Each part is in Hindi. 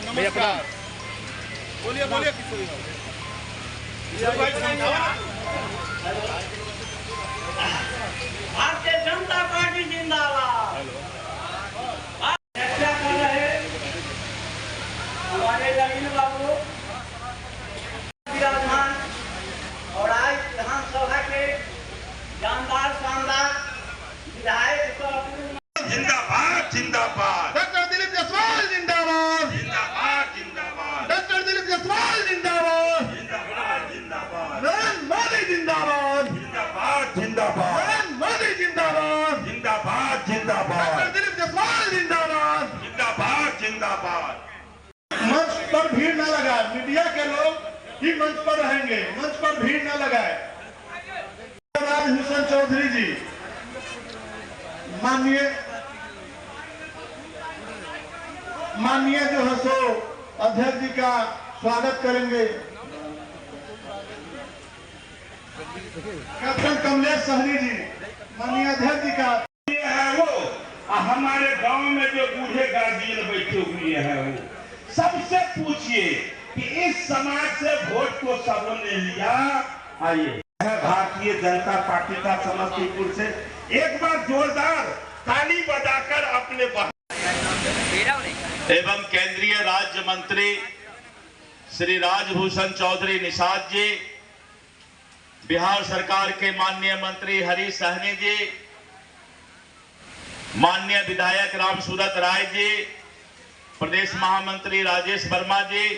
नमस्कार। बोलिए बोलिए किशोरी भारतीय जनता पार्टी जिंदाबाद। चर्चा कर रहे हमारे नवीन बाबू विराजमान और आज विधानसभा के जानदार शानदार विधायक जिंदाबाद जिंदाबाद। डॉक्टर दिलीप जायसवाल जिंदाबाद जिंदाबाद जिंदाबाद। डॉक्टर दिलीप जायसवाल जिंदाबाद जिंदाबाद जिंदाबाद। नरेंद्र मोदी जिंदाबाद जिंदाबाद जिंदाबाद। नरेंद्र मोदी जिंदाबाद जिंदाबाद जिंदाबाद। डॉक्टर दिलीप जायसवाल जिंदाबाद जिंदाबाद जिंदाबाद। मंच पर भीड़ न लगाए, मीडिया के लोग ही मंच पर रहेंगे, मंच पर भीड़ न लगाए। राजभूषण चौधरी जी माननीय जो है सो अध्यक्ष जी का स्वागत करेंगे। कैप्टन कमलेश सहनी जी माननीय अध्यक्ष जी का ये है वो हमारे गांव में जो बूढ़े गार्जियन बैठे हुए हैं वो सबसे पूछिए कि इस समाज से वोट को सबों ने लिया। आइए भारतीय जनता पार्टी का समस्तीपुर से एक बार जोरदार ताली बजाकर अपने एवं केंद्रीय राज्य मंत्री श्री राजभूषण चौधरी निषाद जी, बिहार सरकार के माननीय मंत्री हरीश सहनी जी, माननीय विधायक रामसूरत राय जी, प्रदेश महामंत्री राजेश वर्मा जी,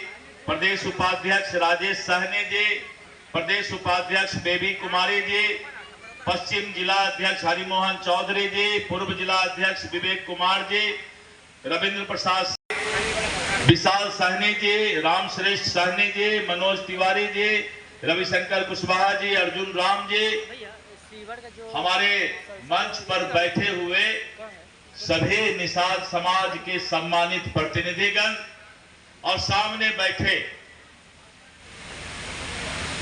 प्रदेश उपाध्यक्ष राजेश सहनी जी, प्रदेश उपाध्यक्ष बेबी कुमारी जी, पश्चिम जिला अध्यक्ष हरिमोहन चौधरी जी, पूर्व जिला अध्यक्ष विवेक कुमार जी, रविंद्र प्रसाद, विशाल सहनी जी, राम श्रेष्ठ सहनी जी, मनोज तिवारी जी, रविशंकर कुशवाहा जी, अर्जुन राम जी, हमारे मंच पर बैठे हुए सभी निषाद समाज के सम्मानित प्रतिनिधिगण और सामने बैठे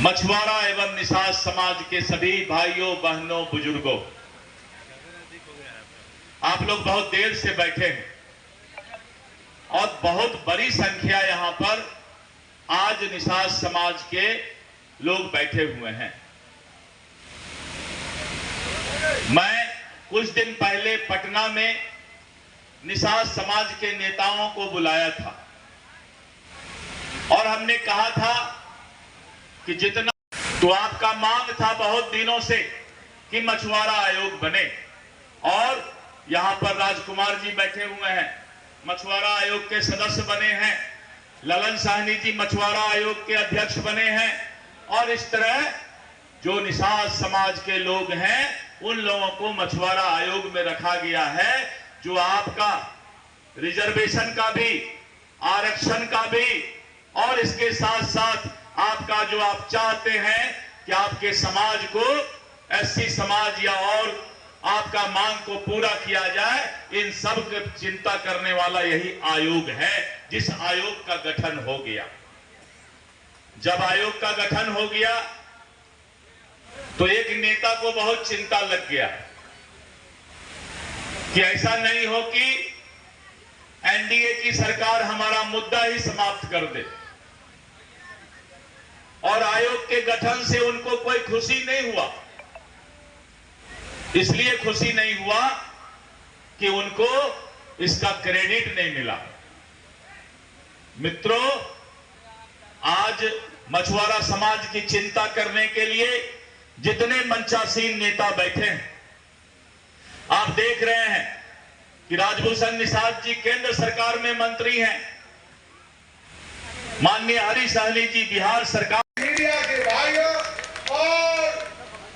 मछुआरा एवं निषाद समाज के सभी भाइयों बहनों बुजुर्गों, आप लोग बहुत देर से बैठे हैं और बहुत बड़ी संख्या यहां पर आज निषाद समाज के लोग बैठे हुए हैं। मैं कुछ दिन पहले पटना में निषाद समाज के नेताओं को बुलाया था और हमने कहा था कि जितना तो आपका मांग था बहुत दिनों से कि मछुआरा आयोग बने और यहां पर राजकुमार जी बैठे हुए हैं, मछुआरा आयोग के सदस्य बने हैं, ललन साहनी जी मछुआरा आयोग के अध्यक्ष बने हैं और इस तरह जो निषाद समाज के लोग हैं उन लोगों को मछुआरा आयोग में रखा गया है, जो आपका रिजर्वेशन का भी, आरक्षण का भी और इसके साथ साथ आपका जो आप चाहते हैं कि आपके समाज को एससी समाज या और आपका मांग को पूरा किया जाए, इन सब की चिंता करने वाला यही आयोग है जिस आयोग का गठन हो गया। जब आयोग का गठन हो गया तो एक नेता को बहुत चिंता लग गया कि ऐसा नहीं हो कि एनडीए की सरकार हमारा मुद्दा ही समाप्त कर दे। और आयोग के गठन से उनको कोई खुशी नहीं हुआ, इसलिए खुशी नहीं हुआ कि उनको इसका क्रेडिट नहीं मिला। मित्रों, आज मछुआरा समाज की चिंता करने के लिए जितने मंचासीन नेता बैठे हैं, आप देख रहे हैं कि राजभूषण निषाद जी केंद्र सरकार में मंत्री हैं, माननीय हरीश सहनी जी बिहार सरकार। मीडिया के भाइयों और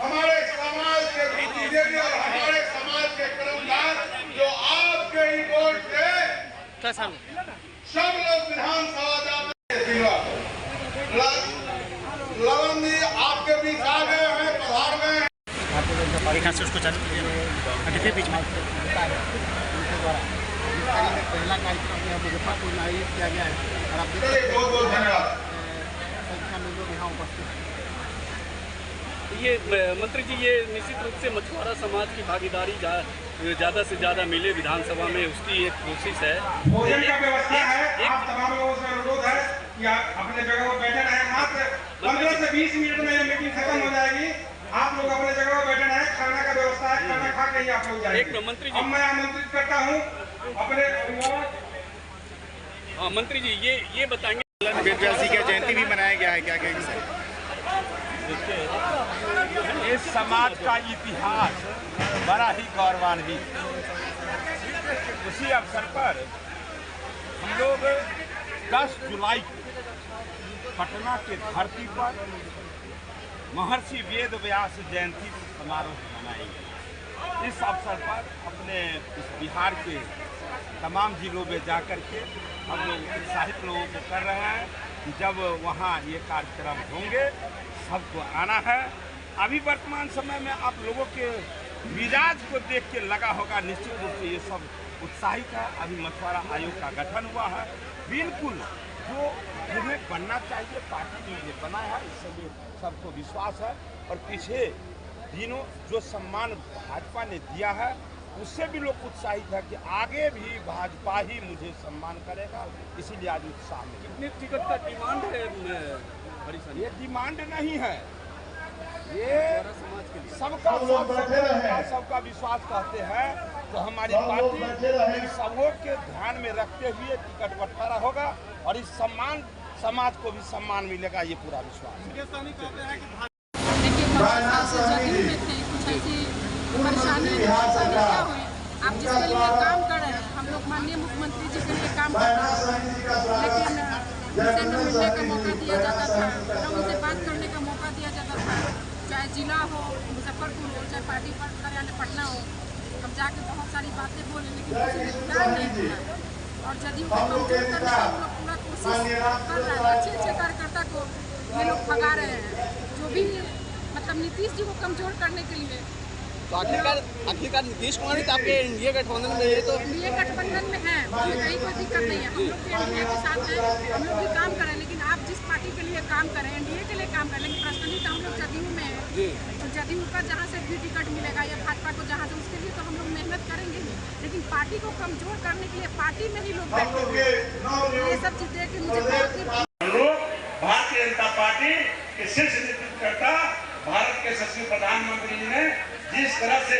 हमारे समाज के बुद्धिजीवी और हमारे समाज के कर्मकार जो आपके ही वोट से सब लोग विधानसभा जाते हैं। लवन जी आपके बीच आ गए हैं, पधार गए हैं। भारतीय जनता पार्टी से उसको चालू किया बीच में पहला कार्यक्रम मुजफ्फरपुर में आयोजित किया गया है और आप बहुत बहुत धन्यवाद। लोग यहाँ उपस्थित हैं। ये मंत्री जी, ये निश्चित रूप से मछुआरा समाज की भागीदारी ज़्यादा से ज़्यादा मिले विधानसभा में, उसकी एक कोशिश है। भोजन का व्यवस्था है, आप तमाम लोगों से कि आप अपने जगह पर बैठे रहें। मात्र 15 से 20 मिनट में ये मीटिंग खत्म हो जाएगी। आप लोग अपने जगह पर बैठे रहें, खाना का व्यवस्था है, खाना खा के ही आप लोग जाएंगे। अब मैं आमंत्रित करता हूँ अपने अभिभावक। हाँ मंत्री जी, ये बताएंगे वेदव्यास का जयंती भी मनाया गया है, क्या कहेंगे सर? देखिए, इस समाज का इतिहास बड़ा ही गौरवान्वित। उसी अवसर पर हम लोग 10 जुलाई पटना के धरती पर महर्षि वेदव्यास जयंती समारोह मनाएंगे। इस अवसर पर अपने इस बिहार के तमाम जिलों में जाकर के हम लोग उत्साहित लोगों को कर रहे हैं कि जब वहाँ ये कार्यक्रम होंगे सबको आना है। अभी वर्तमान समय में आप लोगों के मिजाज को देख के लगा होगा निश्चित रूप से ये सब उत्साहित है। अभी मछुआरा आयोग का गठन हुआ है, बिल्कुल जो जिन्हें बनना चाहिए पार्टी ने ये बना है, इससे सबको विश्वास है। और पिछले दिनों जो सम्मान भाजपा ने दिया है उससे भी लोग उत्साहित है कि आगे भी भाजपा ही मुझे सम्मान करेगा, इसीलिए आज उत्साह में। कितने टिकट का डिमांड है? ये डिमांड नहीं है, ये सबका विश्वास कहते हैं। तो हमारी पार्टी सबों के ध्यान में रखते हुए टिकट बंटवारा होगा और इस सम्मान समाज को भी सम्मान मिलेगा, ये पूरा विश्वास है। परेशानी क्या हुई, आप जिसके लिए काम कर रहे हैं, हम लोग माननीय मुख्यमंत्री जी के लिए काम कर रहे हैं, लेकिन उनसे न मिलने का मौका दिया जाता था, न उनसे बात करने का मौका दिया जाता था। चाहे जिला हो, मुजफ्फरपुर हो, चाहे पार्टी कार्यालय पटना हो, हम जाके बहुत सारी बातें बोले लेकिन किसी ने बुलाया नहीं सुना। और जदयू को कमजोर करने का हम लोग पूरा कोशिश कर रहे हैं। अच्छे अच्छे कार्यकर्ता को ये लोग भगा रहे हैं, जो भी मतलब नीतीश जी को कमजोर करने के लिए। तो आखिरकार नीतीश कुमार तो आपके एनडीए गठबंधन में है, तो एनडीए गठबंधन में है, उसमें कहीं कोई दिक्कत नहीं है। हम लोग एनडीए के साथ हैं, हम लोग भी काम करें, लेकिन आप जिस पार्टी के लिए काम करें, एनडीए के लिए काम करें, लेकिन पर्सनली तो हम लोग जदयू में हैं। तो जदयू का जहाँ से भी टिकट मिलेगा या भाजपा को जहाँ से, उसके लिए तो हम लोग मेहनत करेंगे ही, लेकिन पार्टी को कमजोर करने के लिए पार्टी में ही लोग बैठे हुए हैं। ये सब चीज देख के मुझे भारतीय जनता पार्टी के शीर्ष नेतृत्वकर्ता भारत के यशस्वी प्रधानमंत्री जी ने जिस तरह से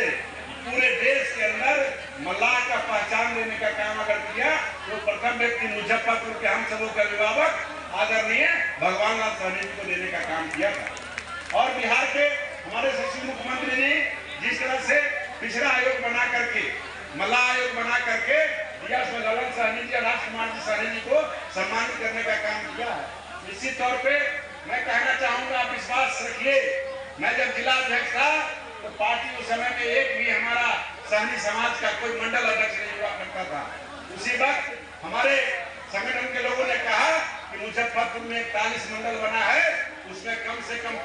पूरे देश के अंदर मल्लाह का पहचान देने का काम अगर किया, तो प्रथम व्यक्ति मुजफ्फरपुर के हम सबों के अभिभावक आदरणीय भगवान लाल सहनी को देने का काम किया था। और बिहार के हमारे यशस्वी मुख्यमंत्री ने जिस तरह से पिछड़ा आयोग बना करके, मल्लाह आयोग बना करके ललन सहनी जी और राजकुमार जी सहनी जी को सम्मानित करने का काम किया है। निश्चित तौर पे मैं कहना चाहूंगा, आप विश्वास रखिए, मैं जब जिला अध्यक्ष था तो पार्टी उस समय में एक भी हमारा सहनी समाज का कोई मंडल अध्यक्ष नहीं हुआ करता था। उसी वक्त हमारे संगठन के लोगों ने कहा कि मुजफ्फरपुर में 41 मंडल बना है, उसमें कम से कम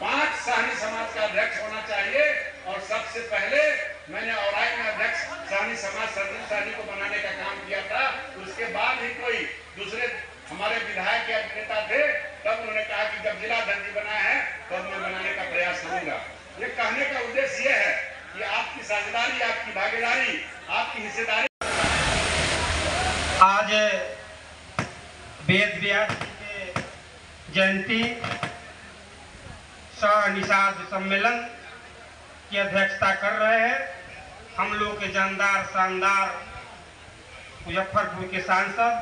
5 सहनी समाज का अध्यक्ष होना चाहिए। और सबसे पहले मैंने औराई में अध्यक्ष सहनी समाज सरदीप सहनी को बनाने का काम किया था। उसके बाद ही कोई दूसरे हमारे विधायक या नेता थे, तब उन्होंने कहा कि जब जिला अध्यक्ष बना है तब मैं बनाने का प्रयास करूंगा। ये कहने का उद्देश्य यह है कि आपकी साझेदारी, आपकी भागीदारी, आपकी हिस्सेदारी। आज वेदव्यास जी के जयंती सह निषाद सम्मेलन की अध्यक्षता कर रहे हैं हम लोग के जानदार शानदार मुजफ्फरपुर के सांसद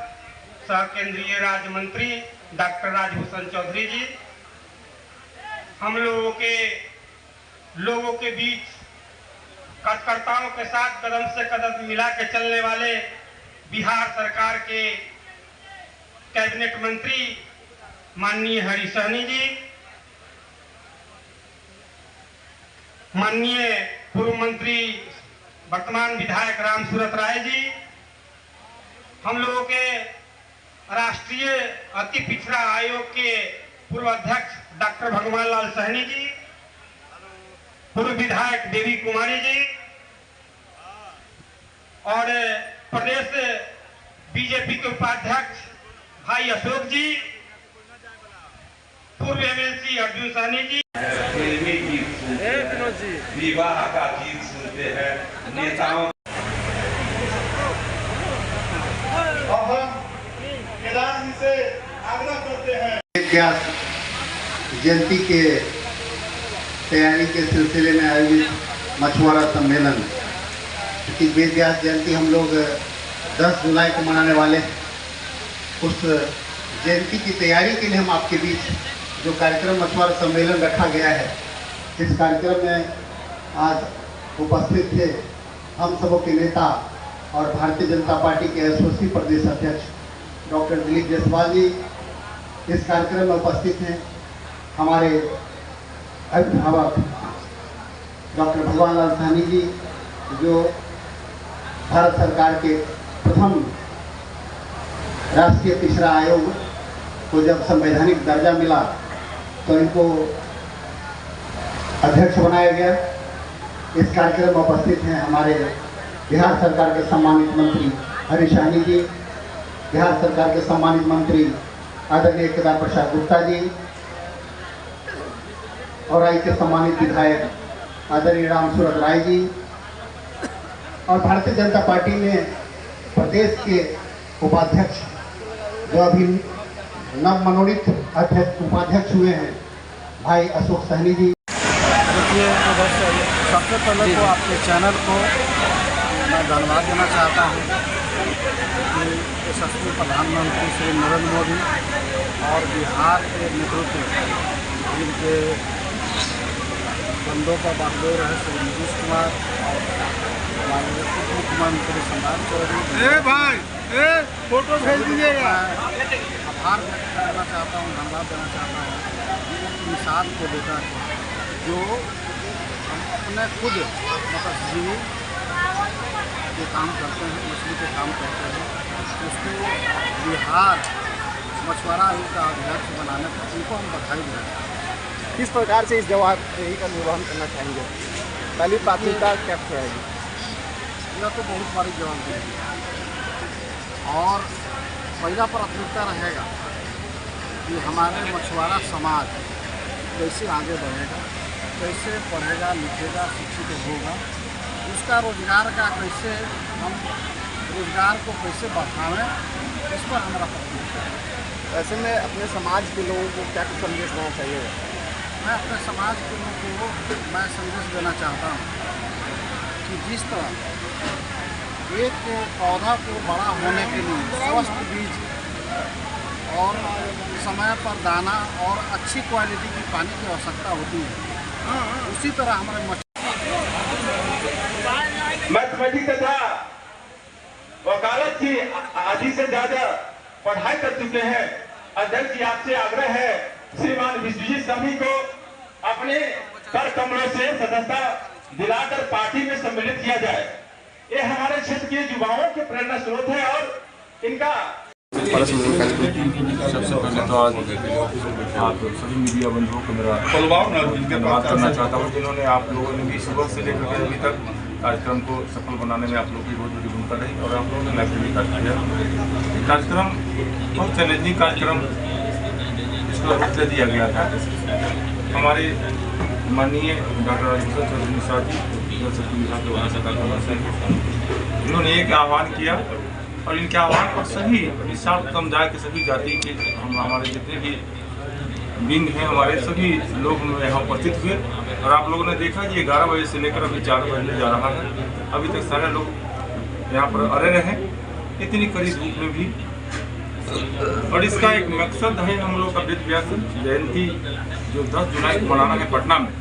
सह केंद्रीय राज्य मंत्री डॉक्टर राजभूषण चौधरी जी। हम लोगों के बीच कार्यकर्ताओं के साथ कदम से कदम मिला के चलने वाले बिहार सरकार के कैबिनेट मंत्री माननीय हरि सहनी जी, माननीय पूर्व मंत्री वर्तमान विधायक राम सूरत राय जी, हम लोगों के राष्ट्रीय अति पिछड़ा आयोग के पूर्व अध्यक्ष डॉक्टर भगवान लाल सहनी जी, पूर्व विधायक देवी कुमारी जी और प्रदेश बीजेपी के उपाध्यक्ष भाई अशोक जी, पूर्व एमएलसी अर्जुन सहनी जी। विवाह का गीत सुनते हैं नेताओं। अब हम केदार जी से आग्रह करते हैं। व्यास जयंती के तैयारी के सिलसिले में आयोजित मछुआरा सम्मेलन की वेद व्यास जयंती हम लोग 10 जुलाई को मनाने वाले हैं। उस जयंती की तैयारी के लिए हम आपके बीच जो कार्यक्रम मछुआरा सम्मेलन रखा गया है, इस कार्यक्रम में आज उपस्थित थे हम सबों के नेता और भारतीय जनता पार्टी के एसओसी प्रदेश अध्यक्ष डॉक्टर दिलीप जायसवाल जी। इस कार्यक्रम में उपस्थित हैं हमारे अभिभावक डॉक्टर भगवान लाल साहनी जी, जो भारत सरकार के प्रथम राष्ट्रीय पिछड़ा आयोग को जब संवैधानिक दर्जा मिला तो इनको अध्यक्ष बनाया गया। इस कार्यक्रम में उपस्थित हैं हमारे बिहार सरकार के सम्मानित मंत्री हरीश साहनी जी, बिहार सरकार के सम्मानित मंत्री आदरणीय केदार प्रसाद गुप्ता जी, और आई के सम्मानित विधायक आदरणीय राम सूरत राय जी, और भारतीय जनता पार्टी में प्रदेश के उपाध्यक्ष जो अभी नव मनोनीत उपाध्यक्ष हुए हैं भाई अशोक सहनी जी। देखिए, सबसे पहले तो आपके चैनल को मैं धन्यवाद देना चाहता हूँ कि यशस्वी प्रधानमंत्री श्री नरेंद्र मोदी और बिहार के नेतृत्व जिनके कंधों पर बागडोर रहे श्री नीतीश कुमार और हमारे उप मुख्यमंत्री सम्राट चौधरी फोटो भेज दीजिएगा। आभार व्यक्त करना चाहता हूँ, धन्यवाद देना चाहता हूँ इंसान को लेकर जो हम अपने खुद मत्स्यजीवी के काम करते हैं, मछली के काम करते हैं, उसको बिहार मछुआरा आयोग का अध्यक्ष बनाने पर उनको हम बधाई दें। किस प्रकार से इस जवाबदेही का निर्वहन करना चाहेंगे? पहली प्राथमिकता क्या रहेगी? यह तो बहुत बड़ी जवाबदेही है और पहला प्राथमिकता रहेगा कि हमारे मछुआरा समाज कैसे आगे बढ़ेगा, कैसे पढ़ेगा लिखेगा शिक्षित होगा, उसका रोजगार का कैसे हम रोजगार को कैसे बढ़ावें, इस पर हमारा प्राथमिकता है। ऐसे में अपने समाज के लोगों को क्या संदेश देना चाहिए? मैं अपने समाज के लोगों को मैं संदेश देना चाहता हूँ कि जिस तरह एक पौधा को बड़ा होने के लिए स्वस्थ बीज और समय पर दाना और अच्छी क्वालिटी की पानी की आवश्यकता होती है, उसी तरह हमारे मैथमेटिक्स तथा वकालत की आधी से ज्यादा पढ़ाई कर चुके हैं। अध्यक्ष जी, आपसे आग्रह है श्रीमान विश्वजीत स्वामी को अपने कर कमरों से सदस्यता दिलाकर पार्टी में सम्मिलित किया जाए। ये हमारे क्षेत्र के युवाओं के प्रेरणा स्रोत है और इनका सबसे पहले तो आज आप सभी मीडिया बंधुओं को मेरा धन्यवाद करना चाहता हूँ, जिन्होंने आप लोगों ने भी सुबह से लेकर के अभी तक कार्यक्रम को सफल बनाने में आप लोगों की बहुत बड़ी भूमिका रही और आप लोगों ने लाइब्रेरी कार्य किया। कार्यक्रम बहुत चैलेंजिंग कार्यक्रम इसको हफ्ते दिया गया था। हमारे माननीय डॉक्टर राजेश्वर चौधरी साहब जी जल शक्ति विभाग के वहाँ से उन्होंने एक आह्वान किया और इनके आह्वान पर सभी विशाल समुदाय के सभी जाति के हमारे जितने भी विंग हैं हमारे सभी लोग यहाँ उपस्थित हुए और आप लोगों ने देखा कि 11 बजे से लेकर अभी 4 बजने जा रहा है। अभी तक सारे लोग यहाँ पर अरे रहे इतनी कड़ी धूप में भी। और इसका एक मकसद है हम लोग का वेद व्यास जयंती जो 10 जुलाई को मनाना है पटना में,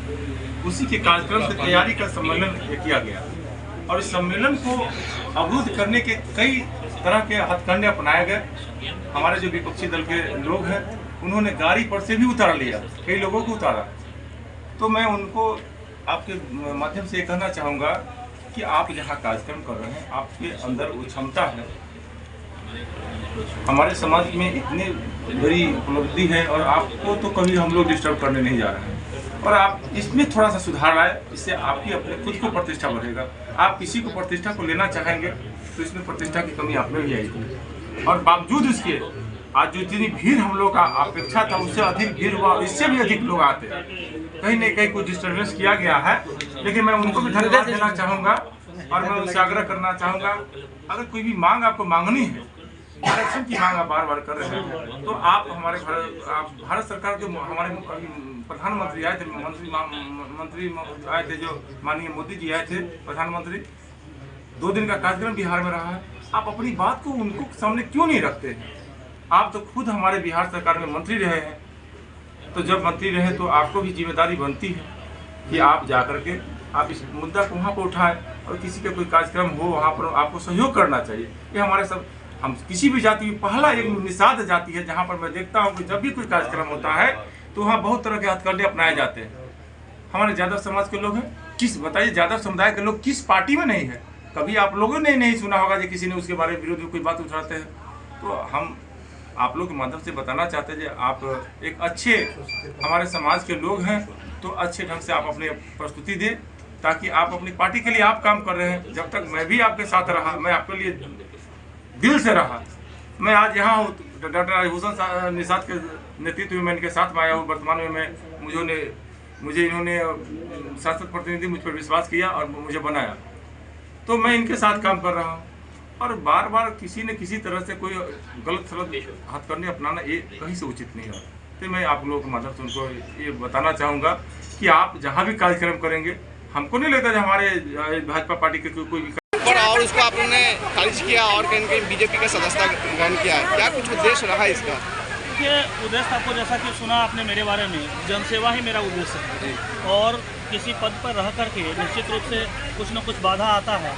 उसी के कार्यक्रम से तैयारी का सम्मेलन किया गया और इस सम्मेलन को अवरुद्ध करने के कई तरह के हथकंडे अपनाए गए। हमारे जो विपक्षी दल के लोग हैं उन्होंने गाड़ी पर से भी उतार लिया, कई लोगों को उतारा। तो मैं उनको आपके माध्यम से कहना चाहूँगा कि आप जहाँ कार्यक्रम कर रहे हैं आपके अंदर वो क्षमता है। हमारे समाज में इतनी बड़ी उपलब्धि है और आपको तो कभी हम लोग डिस्टर्ब करने नहीं जा रहे हैं और आप इसमें थोड़ा सा सुधार लाए, इससे आपकी अपने खुद को प्रतिष्ठा बढ़ेगा। आप किसी को प्रतिष्ठा को लेना चाहेंगे तो इसमें प्रतिष्ठा की कमी आप में भी आएगी। और बावजूद इसके आज जो जितनी भीड़ हम लोग का अपेक्षा था उससे अधिक भीड़ हुआ, इससे भी अधिक लोग आते हैं। कहीं न कहीं कुछ डिस्टर्बेंस किया गया है, लेकिन मैं उनको भी धन्यवाद देना चाहूँगा और मैं उनसे आग्रह करना चाहूँगा अगर कोई भी मांग आपको मांगनी है आरक्षण की मांग आप बार बार कर रहे हैं, तो आप भारत सरकार जो हमारे प्रधानमंत्री आए थे, मंत्री आए थे, जो माननीय मोदी जी आए थे प्रधानमंत्री, 2 दिन का कार्यक्रम बिहार में रहा है, आप अपनी बात को उनको सामने क्यों नहीं रखते? आप तो खुद हमारे बिहार सरकार में मंत्री रहे हैं, तो जब मंत्री रहे तो आपको भी जिम्मेदारी बनती है कि आप जाकर के आप इस मुद्दा को वहाँ पर उठाएं, और किसी का कोई कार्यक्रम हो वहाँ पर आपको सहयोग करना चाहिए। ये हमारे सब, हम किसी भी जाति की पहला एक निषाद जाति है जहाँ पर मैं देखता हूँ कि जब भी कोई कार्यक्रम होता है तो वहाँ बहुत तरह के हथकंडे अपनाए जाते हैं। हमारे यादव समाज के लोग हैं, किस बताइए यादव समुदाय के लोग किस पार्टी में नहीं है? कभी आप लोगों ने नहीं सुना होगा कि किसी ने उसके बारे में विरोध में कोई बात उठाते हैं। तो हम आप लोग के माध्यम से बताना चाहते हैं, आप एक अच्छे हमारे समाज के लोग हैं, तो अच्छे ढंग से आप अपने प्रस्तुति दें, ताकि आप अपनी पार्टी के लिए आप काम कर रहे हैं। जब तक मैं भी आपके साथ रहा, मैं आपके लिए दिल से रहा, मैं आज यहाँ हूँ डॉक्टर राजभूषण निषाद के नेतृत्व में मैं इनके साथ में आया हूँ। वर्तमान में मुझे इन्होंने सांसद प्रतिनिधि मुझ पर विश्वास किया और मुझे बनाया, तो मैं इनके साथ काम कर रहा हूँ। और बार बार किसी न किसी तरह से कोई गलत सलत हथकंडे अपनाना ये कहीं से उचित नहीं है। तो मैं आप लोगों की मदद से उनको ये बताना चाहूँगा कि आप जहाँ भी कार्यक्रम करेंगे, हमको नहीं लगता हमारे भाजपा पार्टी के कोई भी और उसको आपने खारिज किया और कहीं कहीं बीजेपी का सदस्यता ग्रहण किया है, क्या कुछ उद्देश्य रहा है इसका? देखिए, उद्देश्य आपको जैसा कि सुना आपने मेरे बारे में, जनसेवा ही मेरा उद्देश्य है। और किसी पद पर रह करके निश्चित रूप से कुछ न कुछ बाधा आता है,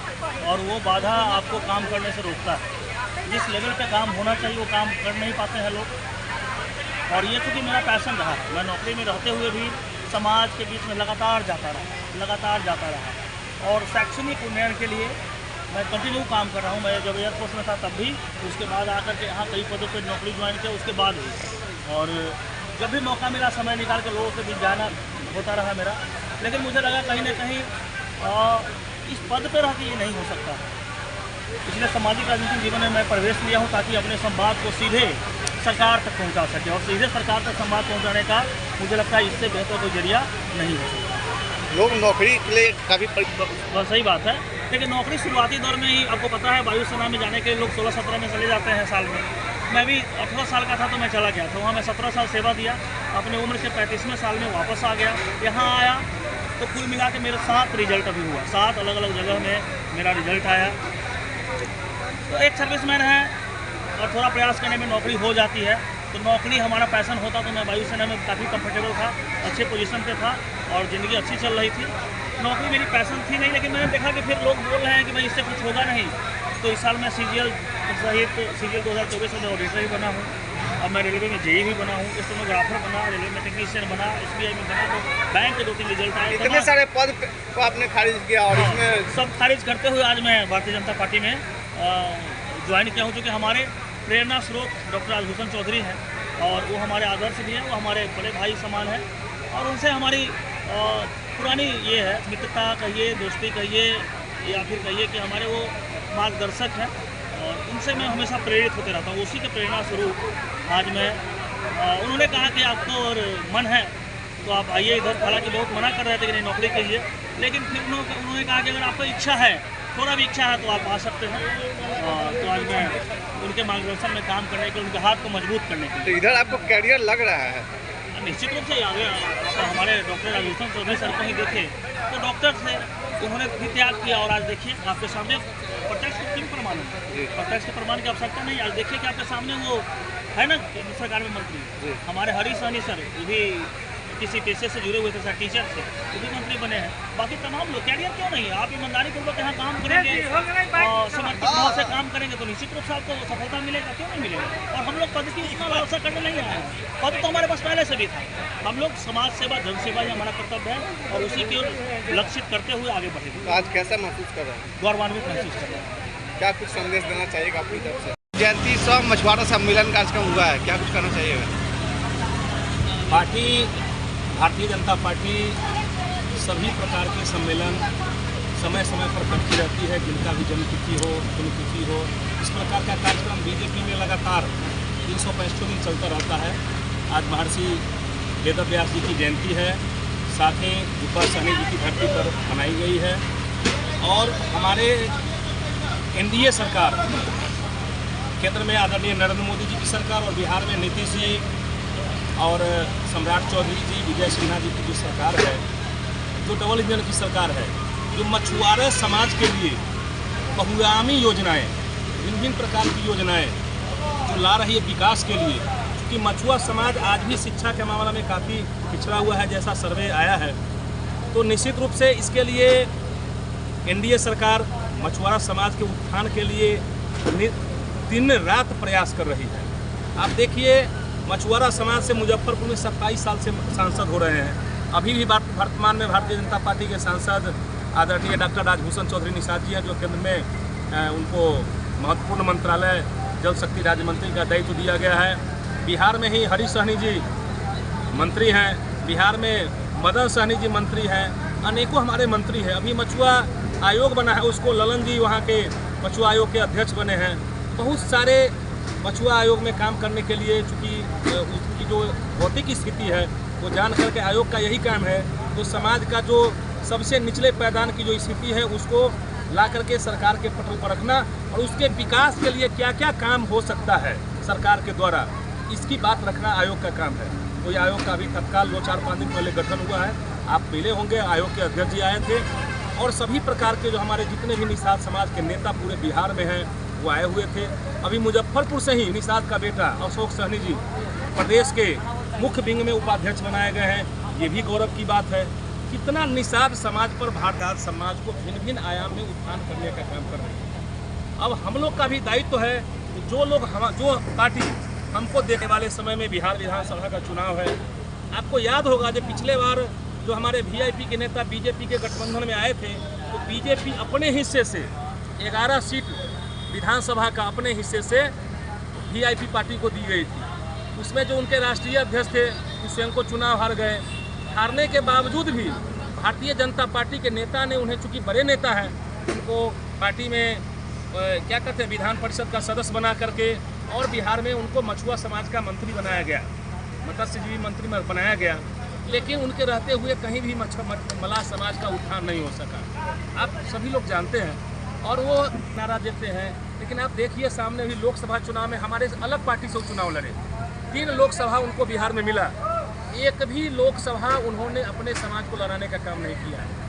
और वो बाधा आपको काम करने से रोकता है। जिस लेवल पे काम होना चाहिए वो काम कर नहीं पाते हैं लोग। और ये चूँकि मेरा पैशन रहा, मैं नौकरी में रहते हुए भी समाज के बीच में लगातार जाता रहा और शैक्षणिक उन्नयन के लिए मैं कंटिन्यू काम कर रहा हूँ। मैं जब एयरफोर्स में था तब भी, उसके बाद आकर के यहाँ कई पदों पर नौकरी ज्वाइन किया, उसके बाद भी। और जब भी मौका मिला समय निकाल कर लोगों के बीच जाना होता रहा मेरा। लेकिन मुझे लगा कहीं ना कहीं इस पद पर रह के ये नहीं हो सकता, इसलिए सामाजिक राजनीतिक जीवन में मैं प्रवेश लिया हूँ, ताकि अपने संवाद को सीधे सरकार तक पहुँचा सके। और सीधे सरकार तक संवाद पहुँचाने का मुझे लगता है इससे बेहतर कोई जरिया नहीं हो सकता। लोग नौकरी के लिए काफ़ी बहुत सही बात है, लेकिन नौकरी शुरुआती दौर में ही आपको पता है, वायुसेना में जाने के लोग 16-17 में चले जाते हैं साल में। मैं भी 18 साल का था तो मैं चला गया था, वहाँ मैं 17 साल सेवा दिया, अपने उम्र के 35वें साल में वापस आ गया। यहाँ आया तो कुल मिला के मेरे 7 रिजल्ट अभी हुआ, 7 अलग अलग जगह में मेरा रिजल्ट आया। तो एक सर्विसमैन है और थोड़ा प्रयास करने में नौकरी हो जाती है। तो नौकरी हमारा पैशन होता तो मैं वायुसेना में काफ़ी कंफर्टेबल था, अच्छे पोजीशन पे था और ज़िंदगी अच्छी चल रही थी। नौकरी मेरी पैशन थी नहीं, लेकिन मैंने देखा कि फिर लोग बोल रहे हैं कि भाई इससे कुछ होगा नहीं। तो इस साल मैं सीजीएल सहित सीजीएल 2024 में ऑडिटर भी बना हूँ। अब मैं रेलवे में जेई भी बना हूँ, स्टेनोग्राफर बना, रेलवे में टेक्नीशियन बना, SBI में बना। तो बैंक के 2-3 रिजल्ट आए। इतने सारे पद को आपने खारिज किया और इसमें सब खारिज करते हुए आज मैं भारतीय जनता पार्टी में ज्वाइन किया हूँ। क्योंकि हमारे प्रेरणा स्रोत डॉक्टर राजभूषण चौधरी हैं और वो हमारे आदर्श भी हैं, वो हमारे बड़े भाई समान हैं और उनसे हमारी पुरानी ये है मित्रता कहिए, दोस्ती कहिए या फिर कहिए कि हमारे वो मार्गदर्शक हैं और उनसे मैं हमेशा प्रेरित होते रहता हूँ। उसी के प्रेरणा स्वरूप आज मैं उन्होंने कहा कि आपको और मन है तो आप आइए इधर। हालांकि बहुत मना कर रहे थे कि नहीं नौकरी कीजिए, लेकिन फिर उन्होंने कहा कि अगर आपको इच्छा है, थोड़ा भी इच्छा है तो आप आ सकते हैं। तो आज मैं उनके मार्गदर्शन में काम करने के, उनके हाथ को मजबूत करने के। तो इधर आपको कैरियर लग रहा है? निश्चित रूप से आगे हमारे डॉक्टर राजभूषण चौधरी सर को ही देखें तो डॉक्टर थे, उन्होंने भी त्याग किया और आज देखिए आपके सामने प्रत्यक्ष के किन प्रमाण है, प्रत्यक्ष के प्रमाण की आवश्यकता नहीं। आज देखिए कि आपके सामने वो है ना सरकार में मंत्री हमारे हरीश सहनी सर, वो भी किसी पेशे से जुड़े हुए थे, सर टीचर थे, वो भी मंत्री बने हैं। बाकी तमाम लोग कैरियर क्यों नहीं, आप ईमानदारी पूर्वक यहाँ काम करेंगे और समर्पित भाव से काम करेंगे तो निश्चित रूप से आपको सफलता मिलेगा, क्यों नहीं मिलेगा। और हम लोग पद की उतना लालसा करने नहीं आए हैं, पद तो हमारे पास पहले से भी था। हम लोग समाज सेवा, जन सेवा ही हमारा कर्तव्य है और उसी की ओर लक्षित करते हुए आगे बढ़ेंगे। तो आज कैसा महसूस कर रहे हैं? गौरवान्वित महसूस कर रहे हैं। क्या कुछ संदेश देना चाहिएगा अपनी तरफ से? जयंती सौ मछुआरा सम्मेलन कार्यक्रम हुआ है, क्या कुछ करना चाहिए? पार्टी भारतीय जनता पार्टी सभी प्रकार के सम्मेलन समय समय पर करती रहती है, जिनका भी जन्मतिथि हो, पुण्यतिथि हो। इस प्रकार का कार्यक्रम बीजेपी में लगातार 365 दिन चलता रहता है। आज महर्षि वेदव्यास जी की जयंती है, साथ ही रूपा सहनी जी की धरती पर मनाई गई है और हमारे एनडीए सरकार केंद्र में आदरणीय नरेंद्र मोदी जी की सरकार और बिहार में नीतीश जी और सम्राट चौधरी जी, विजय सिन्हा जी की जो सरकार है, जो डबल इंजन की सरकार है, जो मछुआरा समाज के लिए बहुआयामी योजनाएं, भिन्न भिन्न प्रकार की योजनाएं जो ला रही है विकास के लिए, क्योंकि मछुआ समाज आज भी शिक्षा के मामले में काफ़ी पिछड़ा हुआ है, जैसा सर्वे आया है। तो निश्चित रूप से इसके लिए एनडीए सरकार मछुआरा समाज के उत्थान के लिए दिन रात प्रयास कर रही है। आप देखिए, मछुआरा समाज से मुजफ्फरपुर में 27 साल से सांसद हो रहे हैं। अभी भी वर्तमान में भारतीय जनता पार्टी के सांसद आदरणीय डॉक्टर राजभूषण चौधरी निषाद जी हैं, जो केंद्र में उनको महत्वपूर्ण मंत्रालय जल शक्ति राज्य मंत्री का दायित्व दिया गया है। बिहार में ही हरीश सहनी जी मंत्री हैं, बिहार में मदन सहनी जी मंत्री हैं, अनेकों हमारे मंत्री हैं। अभी मछुआ आयोग बना है, उसको ललन जी वहाँ के मछुआ आयोग के अध्यक्ष बने हैं। बहुत सारे मछुआ आयोग में काम करने के लिए, चूँकि उसकी जो भौतिक स्थिति है वो जान करके आयोग का यही काम है, तो समाज का जो सबसे निचले पैदान की जो स्थिति है उसको ला करके सरकार के पटल पर रखना और उसके विकास के लिए क्या क्या काम हो सकता है सरकार के द्वारा, इसकी बात रखना आयोग का काम है। तो ये आयोग का अभी तत्काल 2-4-5 दिन पहले गठन हुआ है। आप पहले होंगे, आयोग के अध्यक्ष जी आए थे और सभी प्रकार के जो हमारे जितने भी निषाद समाज के नेता पूरे बिहार में हैं वो आए हुए थे। अभी मुजफ्फरपुर से ही निषाद का बेटा अशोक सहनी जी प्रदेश के मुख्य विंग में उपाध्यक्ष बनाए गए हैं। ये भी गौरव की बात है। कितना निषाद समाज पर भारत समाज को भिन्न भिन्न आयाम में उत्थान करने का काम कर रहे हैं। अब हम लोग का भी दायित्व है, जो लोग जो पार्टी हमको देखने वाले समय में बिहार विधानसभा का चुनाव है, आपको याद होगा जब पिछले बार जो हमारे वीआईपी के नेता बीजेपी के गठबंधन में आए थे, तो बीजेपी अपने हिस्से से 11 सीट विधानसभा का अपने हिस्से से वीआईपी पार्टी को दी गई थी। उसमें जो उनके राष्ट्रीय अध्यक्ष थे स्वयं को चुनाव हार गए। हारने के बावजूद भी भारतीय जनता पार्टी के नेता ने उन्हें, चूँकि बड़े नेता हैं, उनको पार्टी में क्या कहते हैं विधान परिषद का सदस्य बना करके और बिहार में उनको मछुआ समाज का मंत्री बनाया गया, मत्स्यजीवी मंत्री बनाया गया। लेकिन उनके रहते हुए कहीं भी मलाह समाज का उत्थान नहीं हो सका। आप सभी लोग जानते हैं और वो नारा देते हैं। लेकिन आप देखिए, सामने भी लोकसभा चुनाव में हमारे अलग पार्टी से चुनाव लड़े, 3 लोकसभा उनको बिहार में मिला, एक भी लोकसभा उन्होंने अपने समाज को लड़ाने का काम नहीं किया है।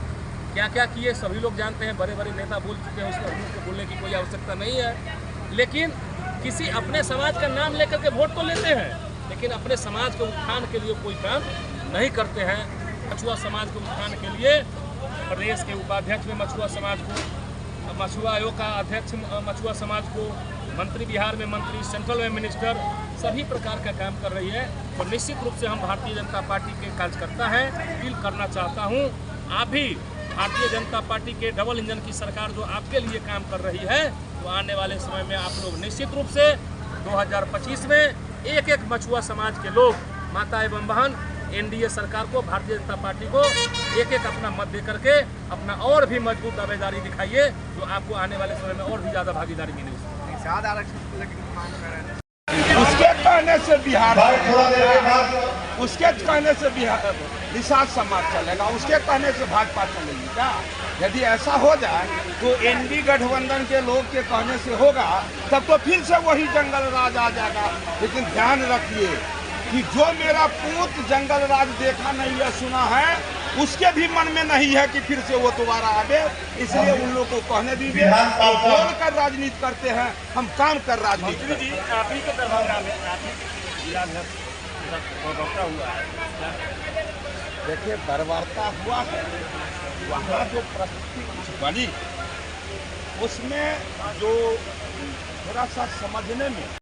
क्या क्या किए सभी लोग जानते हैं, बड़े बड़े नेता बोल चुके हैं, उसको हम लोग को बोलने की कोई आवश्यकता नहीं है। लेकिन किसी अपने समाज का नाम लेकर के वोट तो लेते हैं, लेकिन अपने समाज के उत्थान के लिए कोई काम नहीं करते हैं। मछुआ समाज के उत्थान के लिए प्रदेश के उपाध्यक्ष में मछुआ समाज को, मछुआ आयोग का अध्यक्ष मछुआ समाज को, मंत्री बिहार में मंत्री, सेंट्रल में मिनिस्टर, सभी प्रकार का काम कर रही है। तो निश्चित रूप से हम भारतीय जनता पार्टी के कार्यकर्ता हैं, अपील करना चाहता हूँ, आप भी भारतीय जनता पार्टी के डबल इंजन की सरकार जो आपके लिए काम कर रही है, तो आने वाले समय में आप लोग निश्चित रूप से 2025 में एक मछुआ समाज के लोग, माता एवं बहन, एनडीए सरकार को, भारतीय जनता पार्टी को एक अपना मत दे करके अपना और भी मजबूत दावेदारी दिखाइए, जो आपको आने वाले समय में और भी ज़्यादा भागीदारी मिलेगी। उसके कहने से बिहार, उसके कहने से बिहार निषाद समाज चलेगा, उसके कहने से भाजपा चलेगी क्या? यदि ऐसा हो जाए तो एनडी गठबंधन के लोग के कहने से होगा, तब तो फिर से वही जंगल राज आ जाएगा। लेकिन ध्यान रखिए कि जो मेरा पूत जंगल राज देखा नहीं है, सुना है, उसके भी मन में नहीं है कि फिर से वो दोबारा आवे। इसलिए उन लोग को कहने दीजिए, बोल कर राजनीति करते हैं, हम काम कर राजनीति। आप ही के दरबार में हुआ है, देखिए बर्बरता हुआ है, वहाँ जो परिस्थिति कुछ बनी, उसमें जो थोड़ा सा समझने में